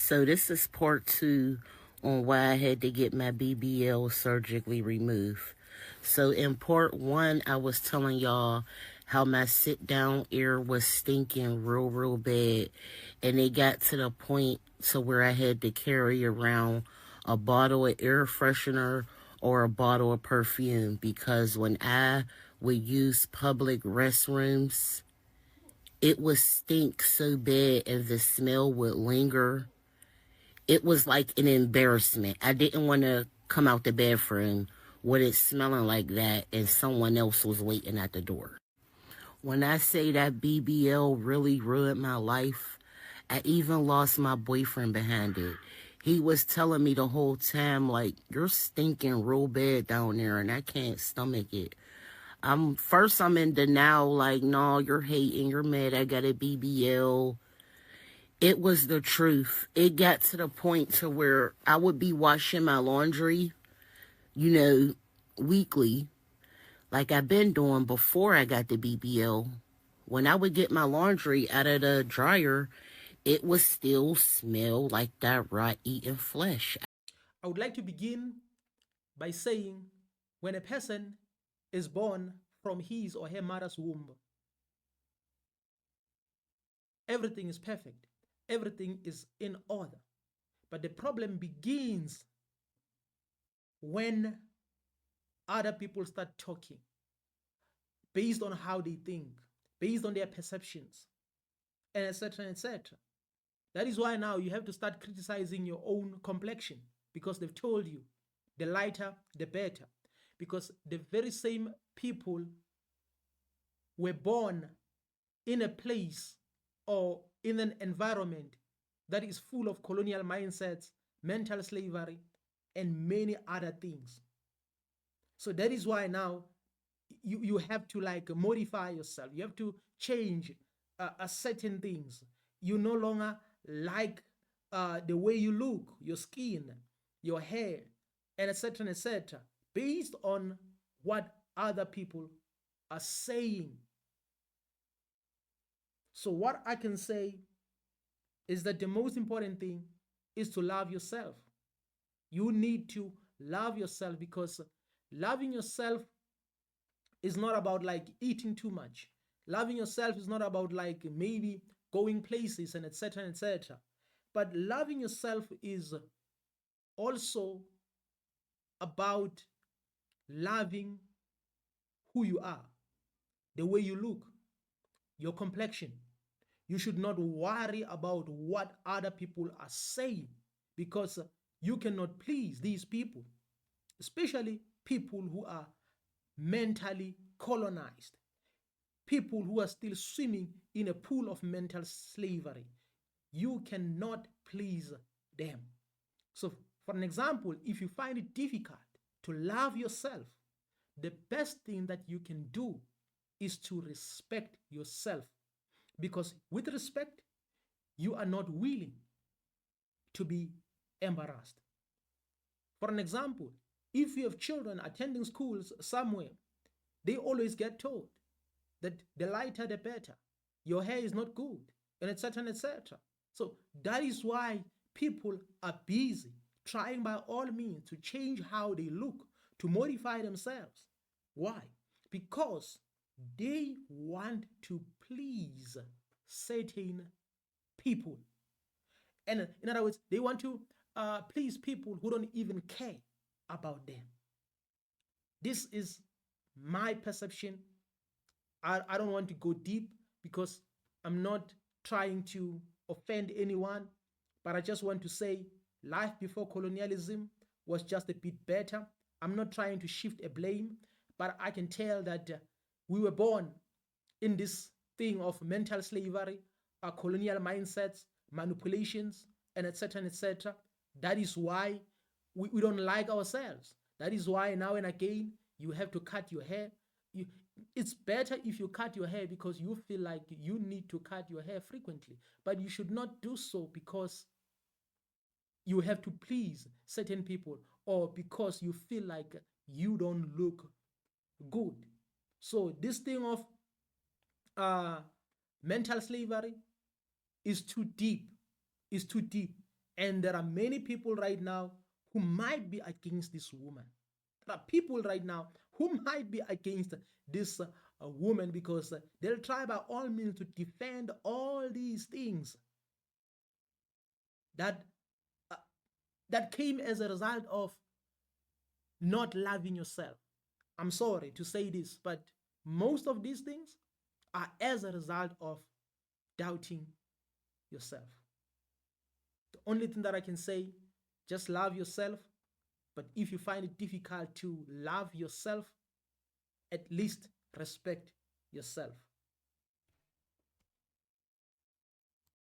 So this is part 2 on why I had to get my BBL surgically removed. So in part 1, I was telling y'all how my sit-down ear was stinking real bad. And it got to the point to where I had to carry around a bottle of air freshener or a bottle of perfume, because when I would use public restrooms, it would stink so bad and the smell would linger. It was like an embarrassment. I didn't want to come out the bathroom with it smelling like that and someone else was waiting at the door. When I say that BBL really ruined my life, I even lost my boyfriend behind it. He was telling me the whole time, like, you're stinking real bad down there and I can't stomach it. I'm in denial, like, no, you're hating, you're mad, I got a BBL. It was the truth. It got to the point to where I would be washing my laundry, weekly, like I've been doing before I got the BBL. When I would get my laundry out of the dryer, it would still smell like that raw-eaten flesh. I would like to begin by saying when a person is born from his or her mother's womb, everything is perfect, everything is in order. But the problem begins when other people start talking based on how they think, based on their perceptions, and etc. etc. That is why now you have to start criticizing your own complexion, because they've told you the lighter, the better. Because the very same people were born in a place or in an environment that is full of colonial mindsets, mental slavery, and many other things. So that is why now you have to like modify yourself. You have to change certain things. You no longer like the way you look, your skin, your hair, and etc., based on what other people are saying. So what I can say is that the most important thing is to love yourself. You need to love yourself, because loving yourself is not about like eating too much. Loving yourself is not about like maybe going places and etc. But loving yourself is also about loving who you are, the way you look, your complexion. You should not worry about what other people are saying, because you cannot please these people, especially people who are mentally colonized, people who are still swimming in a pool of mental slavery. You cannot please them. So, for an example, if you find it difficult to love yourself, the best thing that you can do is to respect yourself. Because with respect, you are not willing to be embarrassed. For an example, if you have children attending schools somewhere, they always get told that the lighter the better, your hair is not good, and etc. So that is why people are busy trying by all means to change how they look, to modify themselves. Why? Because they want to please certain people. And in other words, they want to please people who don't even care about them. This is my perception. I don't want to go deep because I'm not trying to offend anyone, but I just want to say life before colonialism was just a bit better. I'm not trying to shift a blame, but I can tell that we were born in this thing of mental slavery, colonial mindsets, manipulations, and etc. That is why we don't like ourselves. That is why now and again you have to cut your hair. It's better if you cut your hair because you feel like you need to cut your hair frequently, but you should not do so because you have to please certain people or because you feel like you don't look good. So this thing of uh, mental slavery is too deep, is too deep, And there are many people right now who might be against this woman. There are people right now who might be against this woman because they'll try by all means to defend all these things that uh, that came as a result of not loving yourself. I'm sorry to say this, but most of these things are as a result of doubting yourself. The only thing that I can say, just love yourself. But if you find it difficult to love yourself, at least respect yourself.